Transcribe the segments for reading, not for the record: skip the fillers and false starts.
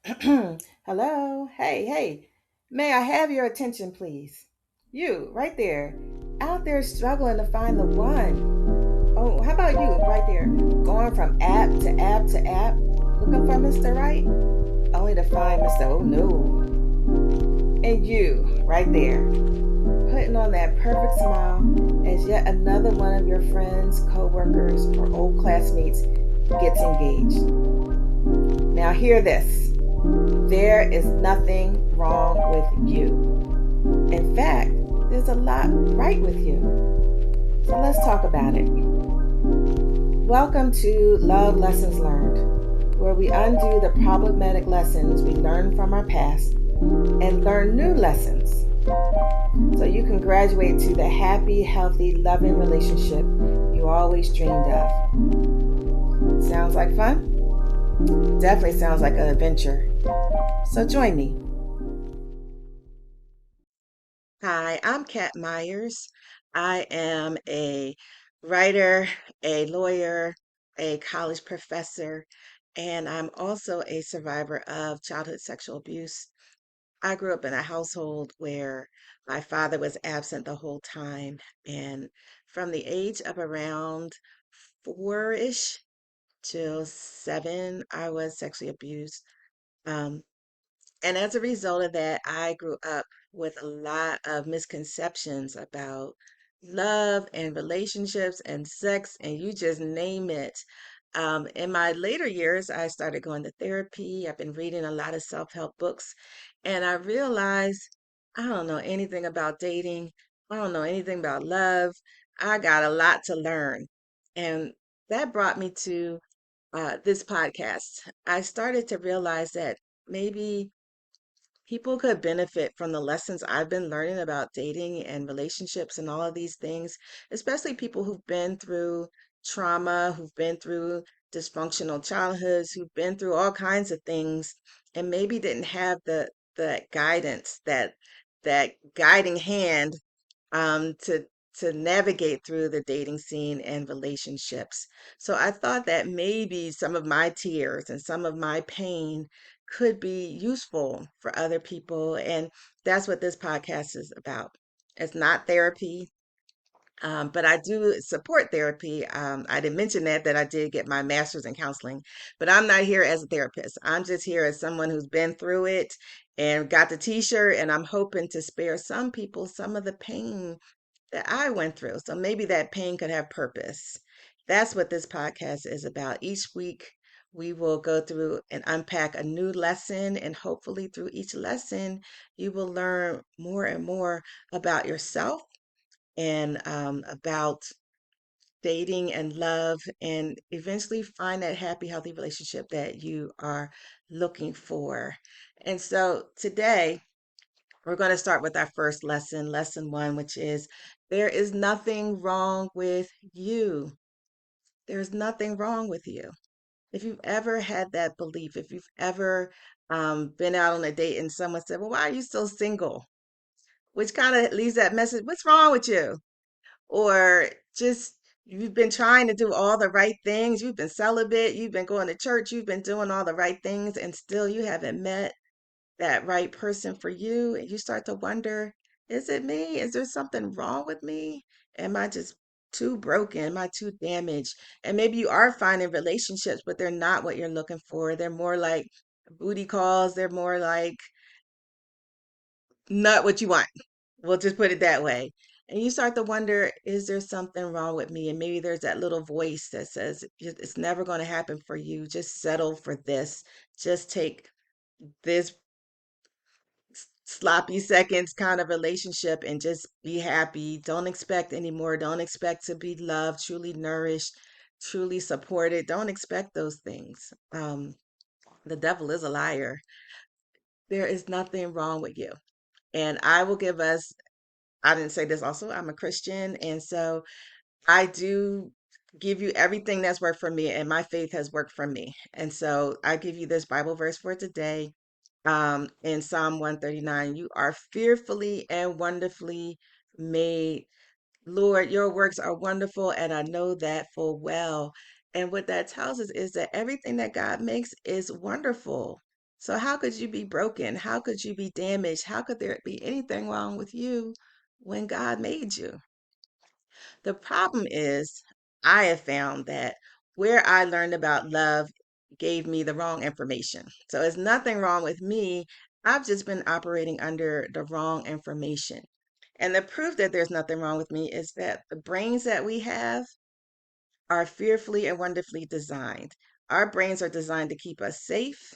Hello. Hey, hey. May I have your attention, please? You, right there, out there struggling to find the one. Oh, how about you, right there, going from app to app to app, looking for Mr. Right, only to find Mr. Oh no. And you, right there, putting on that perfect smile as yet another one of your friends, co-workers, or old classmates gets engaged. Now hear this. There is nothing wrong with you. In fact, there's a lot right with you. So let's talk about it. Welcome to Love Lessons Learned, where we undo the problematic lessons we learned from our past and learn new lessons so you can graduate to the happy, healthy, loving relationship you always dreamed of. Sounds like fun? Definitely sounds like an adventure. So join me. Hi, I'm Kat Myers. I am a writer, a lawyer, a college professor, and I'm also a survivor of childhood sexual abuse. I grew up in a household where my father was absent the whole time, and from the age of around four-ish till seven, I was sexually abused. Um, and as a result of that, I grew up with a lot of misconceptions about love and relationships and sex, and you just name it. In my later years, I started going to therapy. I've been reading a lot of self-help books, and I realized I don't know anything about dating. I don't know anything about love. I got a lot to learn. And that brought me to this podcast. I started to realize that maybe people could benefit from the lessons I've been learning about dating and relationships and all of these things, especially people who've been through trauma, who've been through dysfunctional childhoods, who've been through all kinds of things and maybe didn't have the guidance, that guiding hand to navigate through the dating scene and relationships. So I thought that maybe some of my tears and some of my pain could be useful for other people, and that's what this podcast is about. It's not therapy. But I do support therapy. I didn't mention that I did get my master's in counseling, but I'm not here as a therapist. I'm just here as someone who's been through it and got the t-shirt, and I'm hoping to spare some people some of the pain that I went through. So maybe that pain could have purpose. That's what this podcast is about. Each week, we will go through and unpack a new lesson, and hopefully, through each lesson, you will learn more and more about yourself and about dating and love, and eventually find that happy, healthy relationship that you are looking for. And so today, we're going to start with our first lesson, lesson one, which is there is nothing wrong with you. There's nothing wrong with you. If you've ever had that belief, if you've ever been out on a date and someone said, well, why are you still single? Which kind of leaves that message, what's wrong with you? Or just you've been trying to do all the right things. You've been celibate, you've been going to church, you've been doing all the right things, and still you haven't met that right person for you, and you start to wonder, is it me? Is there something wrong with me? Am I just too broken? Am I too damaged? And maybe you are finding relationships, but they're not what you're looking for. They're more like booty calls, they're more like not what you want. We'll just put it that way. And you start to wonder, is there something wrong with me? And maybe there's that little voice that says, it's never going to happen for you. Just settle for this. Just take this sloppy seconds kind of relationship and just be happy. Don't expect anymore. Don't expect to be loved, truly nourished, truly supported. Don't expect those things. The devil is a liar. There is nothing wrong with you. And I will give us, I didn't say this also, I'm a Christian. And so I do give you everything that's worked for me, and my faith has worked for me. And so I give you this Bible verse for today, in Psalm 139. You are fearfully and wonderfully made. Lord, your works are wonderful, and I know that full well. And what that tells us is that everything that God makes is wonderful. So how could you be broken? How could you be damaged? How could there be anything wrong with you when God made you? The problem is, I have found that where I learned about love gave me the wrong information. So there's nothing wrong with me. I've just been operating under the wrong information. And the proof that there's nothing wrong with me is that the brains that we have are fearfully and wonderfully designed. Our brains are designed to keep us safe.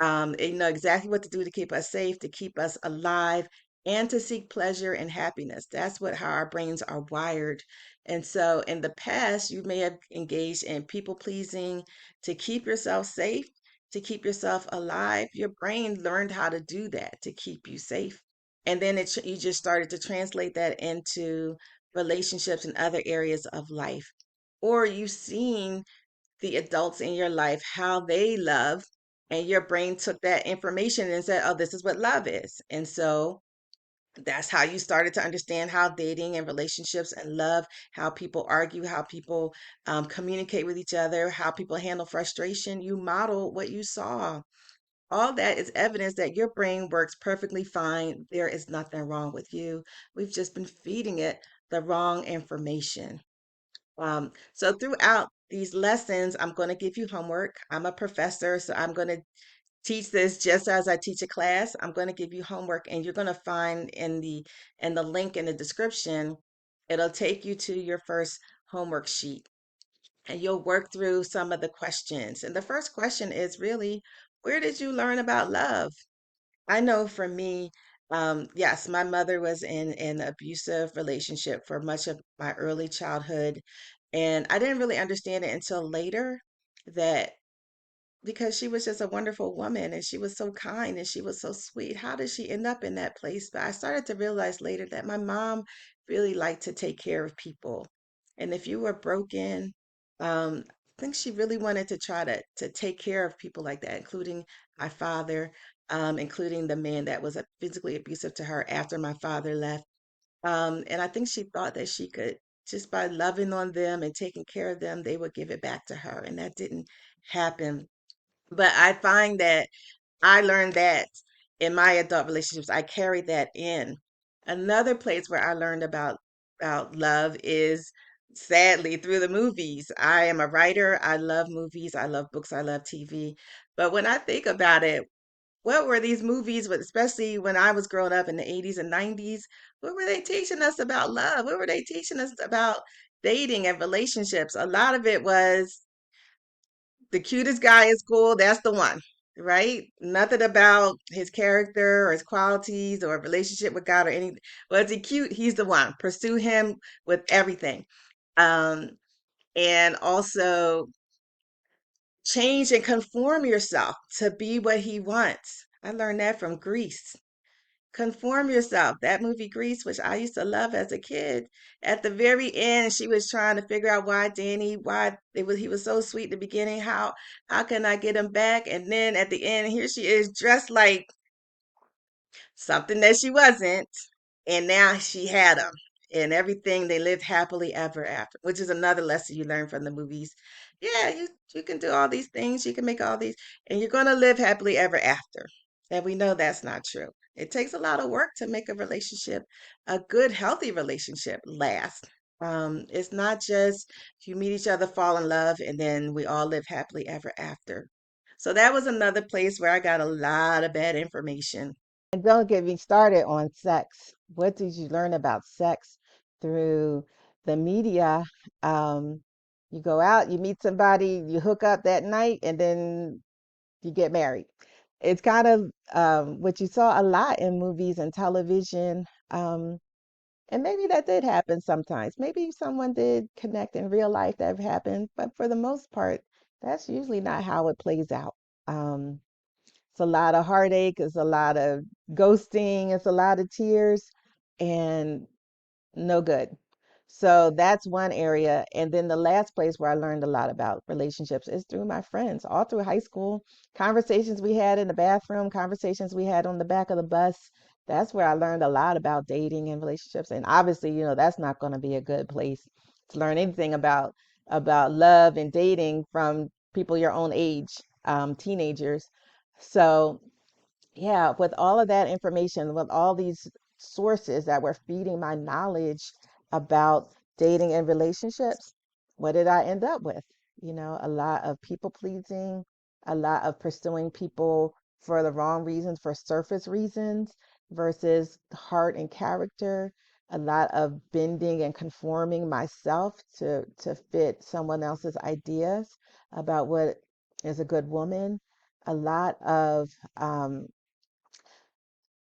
They know exactly what to do to keep us safe, to keep us alive, and to seek pleasure and happiness. That's what how our brains are wired. And so in the past, you may have engaged in people pleasing to keep yourself safe, to keep yourself alive. Your brain learned how to do that to keep you safe. And then you just started to translate that into relationships and other areas of life. Or you've seen the adults in your life, how they love, and your brain took that information and said, oh, this is what love is. And so that's how you started to understand how dating and relationships and love, how people argue, how people communicate with each other, how people handle frustration. You model what you saw. All that is evidence that your brain works perfectly fine. There is nothing wrong with you. We've just been feeding it the wrong information. So throughout these lessons, I'm going to give you homework. I'm a professor, so I'm going to teach this just as I teach a class. I'm going to give you homework, and you're going to find in the link in the description, it'll take you to your first homework sheet, and you'll work through some of the questions. And the first question is really, where did you learn about love? I know for me, yes, my mother was in an abusive relationship for much of my early childhood. And I didn't really understand it until later that because she was just a wonderful woman and she was so kind and she was so sweet. How did she end up in that place? But I started to realize later that my mom really liked to take care of people. And if you were broken, I think she really wanted to try to take care of people like that, including my father, including the man that was physically abusive to her after my father left. And I think she thought that she could, just by loving on them and taking care of them, they would give it back to her. And that didn't happen. But I find that I learned that in my adult relationships, I carried that in. Another place where I learned about love is sadly through the movies. I am a writer. I love movies. I love books. I love TV. But when I think about it, what were these movies, but especially when I was growing up in the 80s and 90s, what were they teaching us about love? What were they teaching us about dating and relationships? A lot of it was the cutest guy in school, that's the one, right? Nothing about his character or his qualities or relationship with God or anything. Well, is he cute? He's the one. Pursue him with everything. Um, and also change and conform yourself to be what he wants. I learned that from Greece. Conform yourself. That movie Grease, which I used to love as a kid. At the very end, she was trying to figure out why he was so sweet in the beginning. How can I get him back? And then at the end, here she is dressed like something that she wasn't, and now she had him. And everything they lived happily ever after, which is another lesson you learn from the movies. Yeah, you can do all these things, you can make all these, and you're gonna live happily ever after. And we know that's not true. It takes a lot of work to make a relationship, a good, healthy relationship, last. It's not just you meet each other, fall in love, and then we all live happily ever after. So that was another place where I got a lot of bad information. And don't get me started on sex. What did you learn about sex through the media? Um, you go out, you meet somebody, you hook up that night, and then you get married. It's kind of what you saw a lot in movies and television. And maybe that did happen sometimes. Maybe someone did connect in real life that happened, but for the most part, that's usually not how it plays out. Um, it's a lot of heartache, it's a lot of ghosting, it's a lot of tears, and no good. So that's one area. And then the last place where I learned a lot about relationships is through my friends, all through high school, conversations we had in the bathroom, conversations we had on the back of the bus. That's where I learned a lot about dating and relationships. And obviously, that's not going to be a good place to learn anything about love and dating from people your own age, teenagers. So yeah, with all of that information, with all these sources that were feeding my knowledge about dating and relationships, what did I end up with? A lot of people pleasing, a lot of pursuing people for the wrong reasons, for surface reasons versus heart and character, a lot of bending and conforming myself to fit someone else's ideas about what is a good woman, a lot of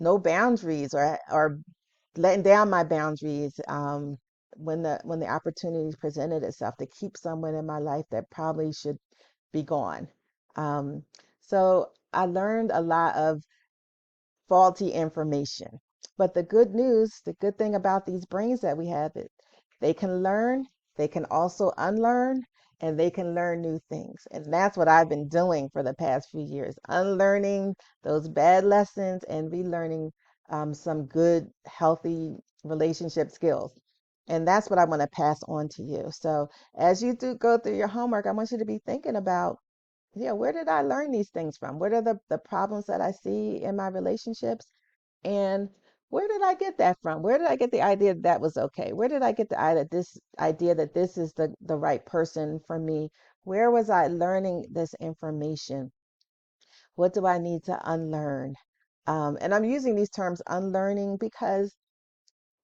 no boundaries or letting down my boundaries when the opportunity presented itself to keep someone in my life that probably should be gone. Um, so I learned a lot of faulty information. But the good news, the good thing about these brains that we have, it they can learn, they can also unlearn, and they can learn new things. And that's what I've been doing for the past few years, unlearning those bad lessons and relearning some good, healthy relationship skills. And that's what I want to pass on to you. So as you do go through your homework, I want you to be thinking about, yeah, where did I learn these things from? What are the problems that I see in my relationships? And where did I get that from? Where did I get the idea that that was okay? Where did I get the idea that this is the right person for me? Where was I learning this information? What do I need to unlearn? And I'm using these terms unlearning because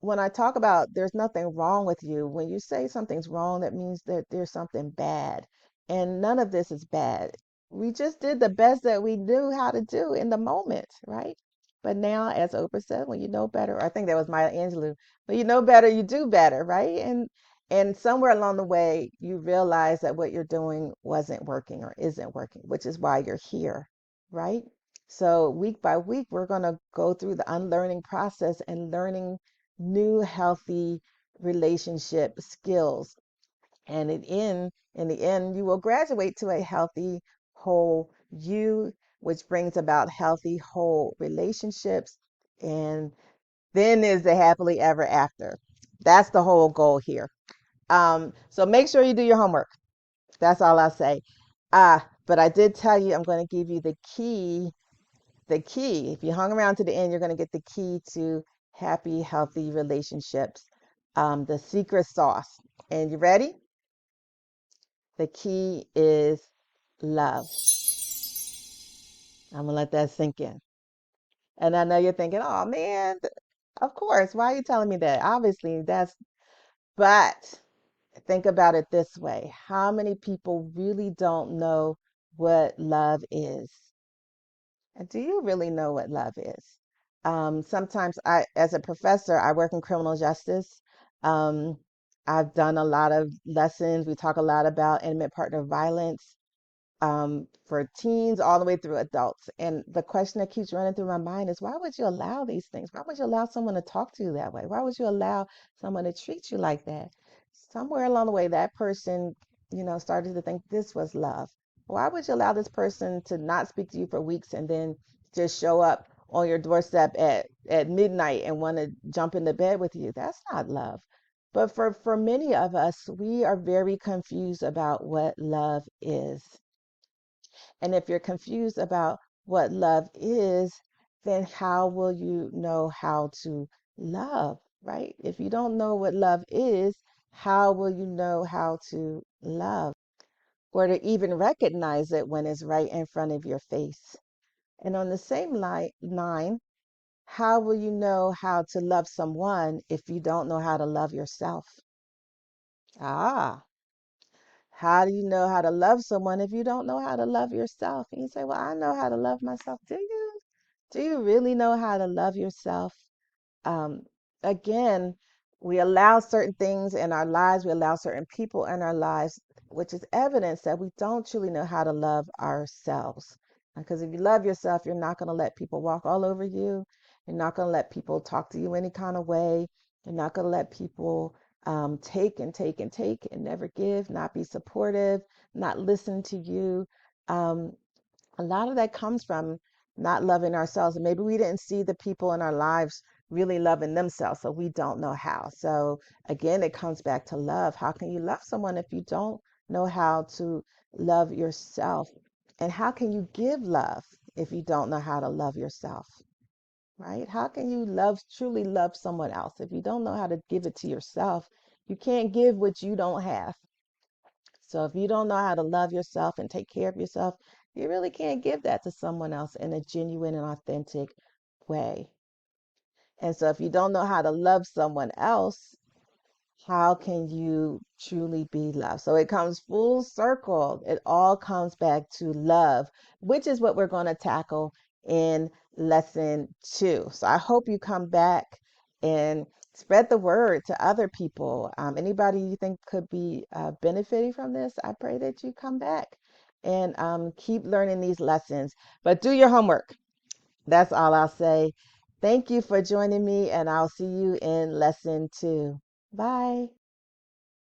when I talk about there's nothing wrong with you, when you say something's wrong, that means that there's something bad. And none of this is bad. We just did the best that we knew how to do in the moment, right? But now, as Oprah said, when you know better, or I think that was Maya Angelou, when you know better, you do better, right? And somewhere along the way, you realize that what you're doing wasn't working or isn't working, which is why you're here, right? So week by week, we're going to go through the unlearning process and learning new healthy relationship skills. And in the end, you will graduate to a healthy, whole you, which brings about healthy, whole relationships. And then is the happily ever after. That's the whole goal here. So make sure you do your homework. That's all I'll say. But I did tell you I'm going to give you the key. The key, if you hung around to the end, you're going to get the key to happy, healthy relationships, the secret sauce. And you ready? The key is love. I'm going to let that sink in. And I know you're thinking, oh man, of course. Why are you telling me that? Obviously, but think about it this way. How many people really don't know what love is? And do you really know what love is? Sometimes as a professor, I work in criminal justice. Um, I've done a lot of lessons. We talk a lot about intimate partner violence for teens all the way through adults. And the question that keeps running through my mind is, why would you allow these things? Why would you allow someone to talk to you that way? Why would you allow someone to treat you like that? Somewhere along the way, that person, started to think this was love. Why would you allow this person to not speak to you for weeks and then just show up on your doorstep at midnight and want to jump into bed with you? That's not love. But for many of us, we are very confused about what love is. And if you're confused about what love is, then how will you know how to love, right? If you don't know what love is, how will you know how to love or to even recognize it when it's right in front of your face? And on the same line, how will you know how to love someone if you don't know how to love yourself? Ah, how do you know how to love someone if you don't know how to love yourself? And you say, well, I know how to love myself. Do you? Do you really know how to love yourself? um, Again, we allow certain things in our lives, we allow certain people in our lives, which is evidence that we don't truly know how to love ourselves. Because if you love yourself, you're not going to let people walk all over you. You're not going to let people talk to you any kind of way. You're not going to let people take and take and take and never give, not be supportive, not listen to you. Um, a lot of that comes from not loving ourselves. And maybe we didn't see the people in our lives really loving themselves, so we don't know how. So again, it comes back to love. How can you love someone if you don't know how to love yourself? And how can you give love? if you don't know how to love yourself, right? How can you truly love someone else if you don't know how to give it to yourself? You can't give what you don't have. So if you don't know how to love yourself and take care of yourself, you really can't give that to someone else in a genuine and authentic way. And so if you don't know how to love someone else, how can you truly be loved? So it comes full circle. It all comes back to love, which is what we're going to tackle in lesson 2. So I hope you come back and spread the word to other people. Anybody you think could be benefiting from this, I pray that you come back and keep learning these lessons. But do your homework. That's all I'll say. Thank you for joining me, and I'll see you in lesson 2. Bye.